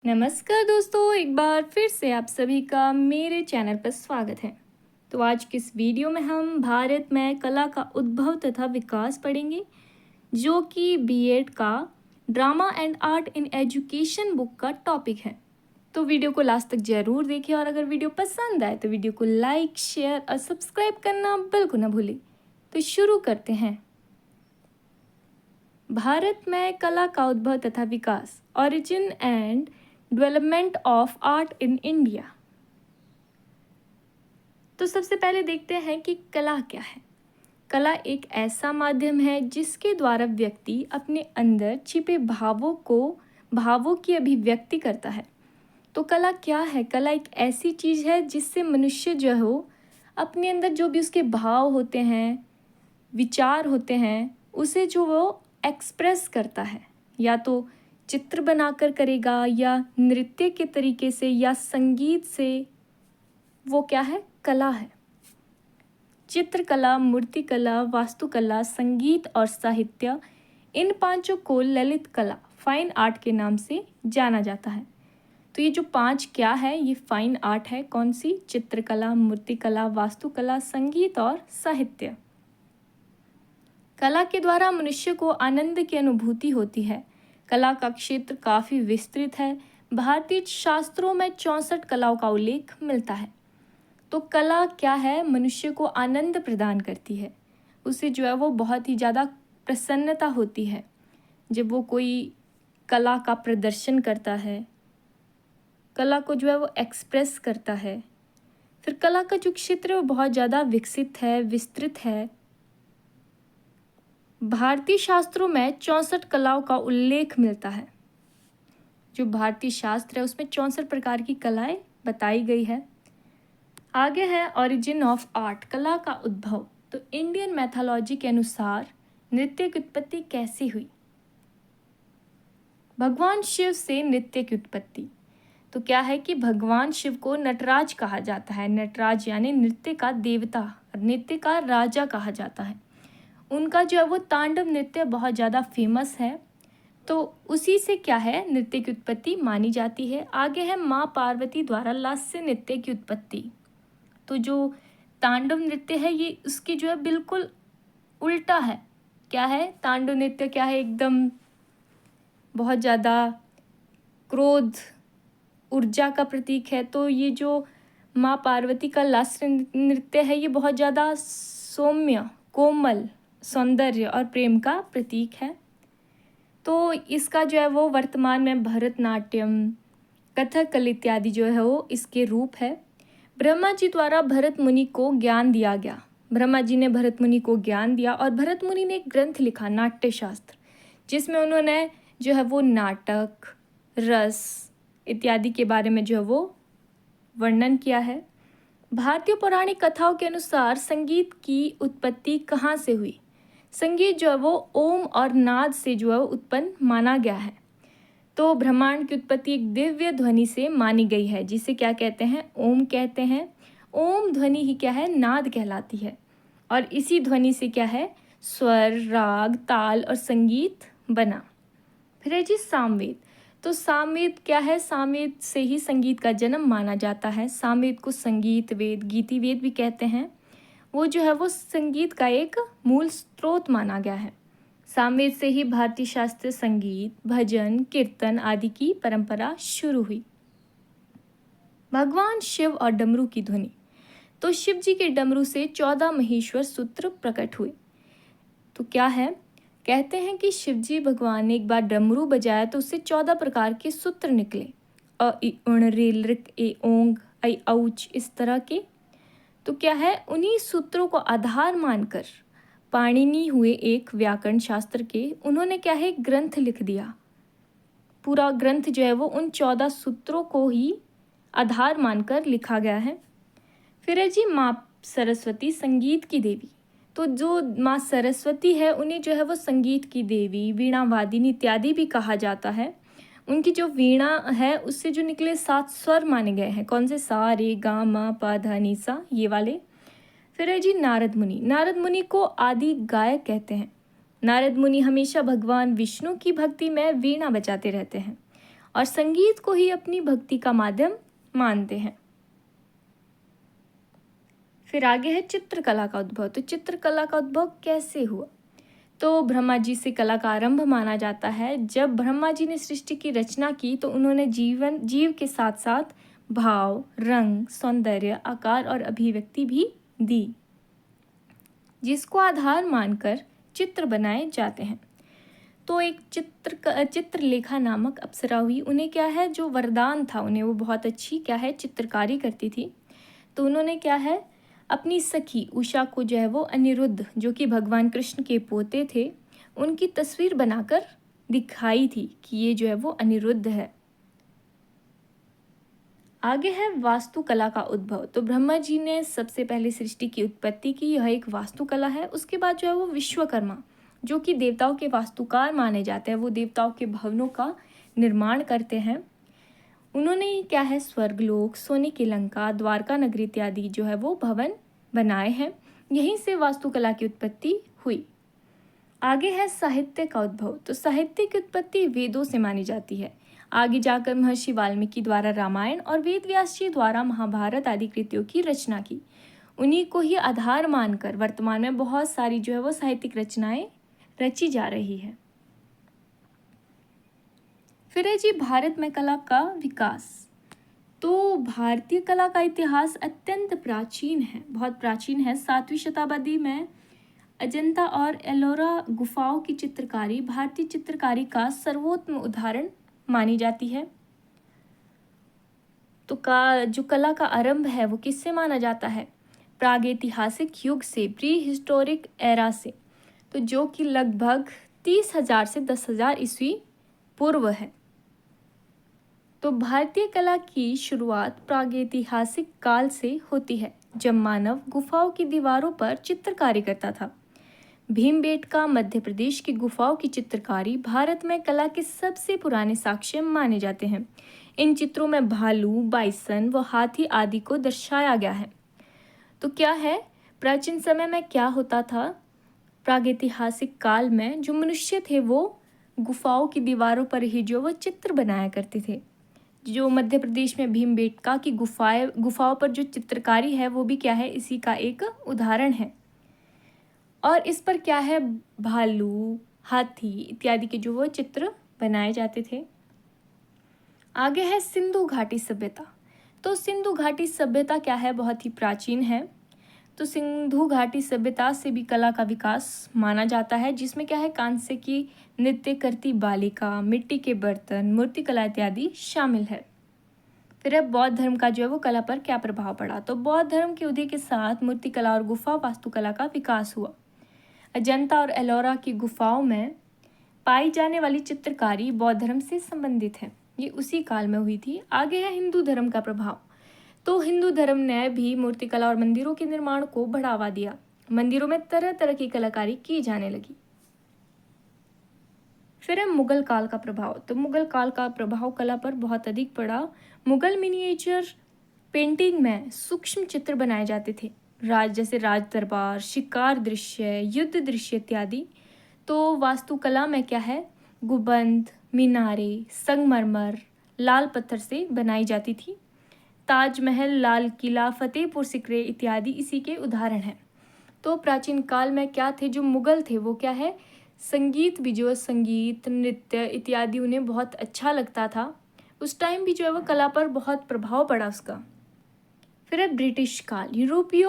नमस्कार दोस्तों, एक बार फिर से आप सभी का मेरे चैनल पर स्वागत है। तो आज की इस वीडियो में हम भारत में कला का उद्भव तथा विकास पढ़ेंगे, जो कि बीएड का drama and art in education book का टॉपिक है। तो वीडियो को लास्ट तक जरूर देखें और अगर वीडियो पसंद आए तो वीडियो को लाइक, शेयर और सब्सक्राइब करना बिल्कुल ना भूलें। तो शुरू करते हैं। भारत में कला का उद्भव तथा विकास, origin and development of art in India. तो सबसे पहले देखते हैं कि कला क्या है। कला एक ऐसा माध्यम है जिसके द्वारा व्यक्ति अपने अंदर छिपे भावों की अभिव्यक्ति करता है। तो कला क्या है? कला एक ऐसी चीज़ है जिससे मनुष्य जो हो अपने अंदर जो भी उसके भाव होते हैं, विचार होते हैं, उसे जो वो एक्सप्रेस करता है, या तो चित्र बनाकर करेगा या नृत्य के तरीके से या संगीत से। वो क्या है? कला है। चित्रकला, मूर्तिकला, वास्तुकला, संगीत और साहित्य, इन पांचों को ललित कला, फाइन आर्ट के नाम से जाना जाता है। तो ये जो पांच क्या है, ये फाइन आर्ट है। कौन सी? चित्रकला, मूर्तिकला, वास्तुकला, संगीत और साहित्य। कला के द्वारा मनुष्य को आनंद की अनुभूति होती है। कला का क्षेत्र काफ़ी विस्तृत है। भारतीय शास्त्रों में 64 कलाओं का उल्लेख मिलता है। तो कला क्या है? मनुष्य को आनंद प्रदान करती है। उसे जो है वो बहुत ही ज़्यादा प्रसन्नता होती है जब वो कोई कला का प्रदर्शन करता है, कला को जो है वो एक्सप्रेस करता है। फिर कला का जो क्षेत्र है वो बहुत ज़्यादा विकसित है, विस्तृत है। भारतीय शास्त्रों में 64 कलाओं का उल्लेख मिलता है। जो भारतीय शास्त्र है उसमें 64 प्रकार की कलाएं बताई गई है। आगे है ओरिजिन ऑफ आर्ट, कला का उद्भव। तो इंडियन मैथोलॉजी के अनुसार नृत्य की उत्पत्ति कैसे हुई? भगवान शिव से नृत्य की उत्पत्ति। तो क्या है कि भगवान शिव को नटराज कहा जाता है। नटराज यानी नृत्य का देवता, नृत्य का राजा कहा जाता है। उनका जो है वो तांडव नृत्य बहुत ज़्यादा फेमस है। तो उसी से क्या है, नृत्य की उत्पत्ति मानी जाती है। आगे है माँ पार्वती द्वारा लास्य नृत्य की उत्पत्ति। तो जो तांडव नृत्य है ये उसकी जो है बिल्कुल उल्टा है। क्या है? तांडव नृत्य क्या है? एकदम बहुत ज़्यादा क्रोध, ऊर्जा का प्रतीक है। तो ये जो माँ पार्वती का लास्य नृत्य है ये बहुत ज़्यादा सौम्य, कोमल, सौंदर्य और प्रेम का प्रतीक है। तो इसका जो है वो वर्तमान में भरतनाट्यम, कथकली इत्यादि जो है वो इसके रूप है। ब्रह्मा जी द्वारा भरत मुनि को ज्ञान दिया गया। ब्रह्मा जी ने भरत मुनि को ज्ञान दिया और भरत मुनि ने एक ग्रंथ लिखा, नाट्य शास्त्र, जिसमें उन्होंने जो है वो नाटक, रस इत्यादि के बारे में जो है वो वर्णन किया है। भारतीय पौराणिक कथाओं के अनुसार संगीत की उत्पत्ति कहाँ से हुई? संगीत जो है वो ओम और नाद से जो है उत्पन्न माना गया है। तो ब्रह्मांड की उत्पत्ति एक दिव्य ध्वनि से मानी गई है, जिसे क्या कहते हैं? ओम कहते हैं। ओम ध्वनि ही क्या है? नाद कहलाती है। और इसी ध्वनि से क्या है? स्वर, राग, ताल और संगीत बना। फिर है जी सामवेद। तो सामवेद क्या है? सामवेद से ही संगीत का जन्म माना जाता है। सामवेद को संगीत वेद, गीति वेद भी कहते हैं। वो जो है वो संगीत का एक मूल स्रोत माना गया है। सामवेद से ही भारतीय शास्त्रीय संगीत, भजन, कीर्तन आदि की परंपरा शुरू हुई। भगवान शिव और डमरू की ध्वनि। तो शिव जी के डमरू से 14 महेश्वर सूत्र प्रकट हुए। तो क्या है? कहते हैं कि शिव जी भगवान ने एक बार डमरू बजाया तो उससे 14 प्रकार के सूत्र निकले। अ इ उण रे लृक ए ओंग ऐ औच, इस तरह के। तो क्या है? उन्हीं सूत्रों को आधार मानकर पाणिनि हुए एक व्याकरण शास्त्र के, उन्होंने क्या है? ग्रंथ लिख दिया। पूरा ग्रंथ जो है वो उन 14 सूत्रों को ही आधार मानकर लिखा गया है। फिर है जी माँ सरस्वती, संगीत की देवी। तो जो माँ सरस्वती है उन्हें जो है वो संगीत की देवी, वीणा वादिनी इत्यादि भी कहा जाता है। उनकी जो वीणा है उससे जो निकले 7 स्वर माने गए हैं। कौन से? सा, रे, गा, मा, पा, धा, नी, सा, ये वाले। फिर है जी नारद मुनि। नारद मुनि को आदि गायक कहते हैं। नारद मुनि हमेशा भगवान विष्णु की भक्ति में वीणा बजाते रहते हैं और संगीत को ही अपनी भक्ति का माध्यम मानते हैं। फिर आगे है चित्रकला का उद्भव। तो चित्रकला का उद्भव कैसे हुआ? तो ब्रह्मा जी से कला का आरंभ माना जाता है। जब ब्रह्मा जी ने सृष्टि की रचना की तो उन्होंने जीव के साथ साथ भाव, रंग, सौंदर्य, आकार और अभिव्यक्ति भी दी, जिसको आधार मानकर चित्र बनाए जाते हैं। तो एक चित्रलेखा नामक अप्सरा हुई। उन्हें क्या है, जो वरदान था उन्हें, वो बहुत अच्छी क्या है चित्रकारी करती थी। तो उन्होंने क्या है, अपनी सखी उषा को जो है वो अनिरुद्ध, जो कि भगवान कृष्ण के पोते थे, उनकी तस्वीर बनाकर दिखाई थी कि ये जो है वो अनिरुद्ध है। आगे है वास्तुकला का उद्भव। तो ब्रह्मा जी ने सबसे पहले सृष्टि की उत्पत्ति की, यह एक वास्तुकला है। उसके बाद जो है वो विश्वकर्मा, जो कि देवताओं के वास्तुकार माने जाते हैं, वो देवताओं के भवनों का निर्माण करते हैं। उन्होंने क्या है स्वर्गलोक, सोने की लंका, द्वारका नगरी इत्यादि जो है वो भवन बनाए हैं। यहीं से वास्तुकला की उत्पत्ति हुई। आगे है साहित्य का उद्भव। तो साहित्य की उत्पत्ति वेदों से मानी जाती है। आगे जाकर महर्षि वाल्मीकि द्वारा रामायण और वेद व्यास जी द्वारा महाभारत आदि कृतियों की रचना की। उन्हीं को ही आधार मानकर वर्तमान में बहुत सारी जो है वो साहित्यिक रचनाएं रची जा रही है। फिर है जी भारत में कला का विकास। तो भारतीय कला का इतिहास अत्यंत प्राचीन है, बहुत प्राचीन है। 7वीं शताब्दी में अजंता और एलोरा गुफाओं की चित्रकारी भारतीय चित्रकारी का सर्वोत्तम उदाहरण मानी जाती है। तो जो कला का आरंभ है वो किससे माना जाता है? प्रागैतिहासिक युग से, प्री हिस्टोरिक एरा से, तो जो कि लगभग 30,000 से 10,000 ईस्वी पूर्व है। तो भारतीय कला की शुरुआत प्रागैतिहासिक काल से होती है, जब मानव गुफाओं की दीवारों पर चित्रकारी करता था। भीमबेटका मध्य प्रदेश की गुफाओं की चित्रकारी भारत में कला के सबसे पुराने साक्ष्य माने जाते हैं। इन चित्रों में भालू, बाइसन व हाथी आदि को दर्शाया गया है। तो क्या है, प्राचीन समय में क्या होता था, प्रागैतिहासिक काल में जो मनुष्य थे वो गुफाओं की दीवारों पर ही जो वो चित्र बनाया करते थे। जो मध्य प्रदेश में भीमबेटका की गुफाओं पर जो चित्रकारी है वो भी क्या है, इसी का एक उदाहरण है। और इस पर क्या है, भालू, हाथी इत्यादि के जो वो चित्र बनाए जाते थे। आगे है सिंधु घाटी सभ्यता। तो सिंधु घाटी सभ्यता क्या है, बहुत ही प्राचीन है। तो सिंधु घाटी सभ्यता से भी कला का विकास माना जाता है, जिसमें क्या है, कांस्य की नृत्य करती बालिका, मिट्टी के बर्तन, मूर्तिकला इत्यादि शामिल है। फिर अब बौद्ध धर्म का जो है वो कला पर क्या प्रभाव पड़ा? तो बौद्ध धर्म के उदय के साथ मूर्तिकला और गुफा वास्तुकला का विकास हुआ। अजंता और एलोरा की गुफाओं में पाई जाने वाली चित्रकारी बौद्ध धर्म से संबंधित है, ये उसी काल में हुई थी। आगे है हिंदू धर्म का प्रभाव। तो हिंदू धर्म ने भी मूर्तिकला और मंदिरों के निर्माण को बढ़ावा दिया। मंदिरों में तरह तरह की कलाकारी की जाने लगी। फिर है मुगल काल का प्रभाव। तो मुगल काल का प्रभाव कला पर बहुत अधिक पड़ा। मुगल मिनिएचर पेंटिंग में सूक्ष्म चित्र बनाए जाते थे, जैसे राज दरबार, शिकार दृश्य, युद्ध दृश्य इत्यादि। तो वास्तुकला में क्या है, गुंबद, मीनारे, संगमरमर, लाल पत्थर से बनाई जाती थी। ताजमहल, लाल किला, फतेहपुर सिकरे इत्यादि इसी के उदाहरण हैं। तो प्राचीन काल में क्या थे, जो मुगल थे वो क्या है, संगीत भी, जो संगीत, नृत्य इत्यादि उन्हें बहुत अच्छा लगता था। उस टाइम भी जो है वो कला पर बहुत प्रभाव पड़ा उसका। फिर है ब्रिटिश काल। यूरोपीय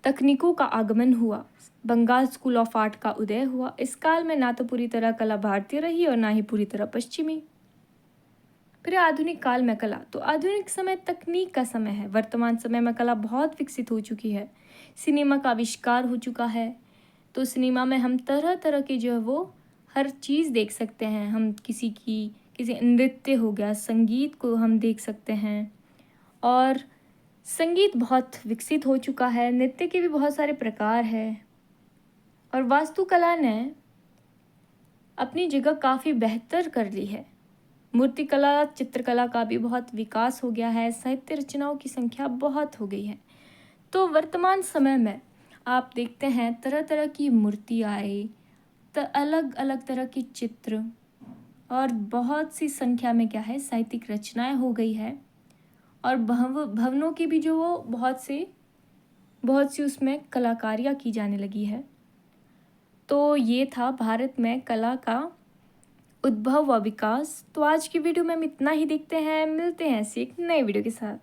तकनीकों का आगमन हुआ, बंगाल स्कूल ऑफ आर्ट का उदय हुआ। इस काल में ना तो पूरी तरह कला भारतीय रही और ना ही पूरी तरह पश्चिमी। फिर आधुनिक काल में कला। तो आधुनिक समय तकनीक का समय है। वर्तमान समय में कला बहुत विकसित हो चुकी है, सिनेमा का आविष्कार हो चुका है। तो सिनेमा में हम तरह तरह के जो है वो हर चीज़ देख सकते हैं। हम किसी नृत्य हो गया, संगीत को हम देख सकते हैं। और संगीत बहुत विकसित हो चुका है, नृत्य के भी बहुत सारे प्रकार हैं। और वास्तुकला ने अपनी जगह काफ़ी बेहतर कर ली है। मूर्तिकला, चित्रकला का भी बहुत विकास हो गया है। साहित्य रचनाओं की संख्या बहुत हो गई है। तो वर्तमान समय में आप देखते हैं तरह तरह की मूर्ति आए, अलग अलग तरह के चित्र और बहुत सी संख्या में क्या है साहित्यिक रचनाएं हो गई है। और भवनों की भी जो वो बहुत सी उसमें कलाकारियाँ की जाने लगी है। तो ये था भारत में कला का उद्भव व विकास। तो आज की वीडियो में हम इतना ही देखते हैं, मिलते हैं ऐसी एक नए वीडियो के साथ।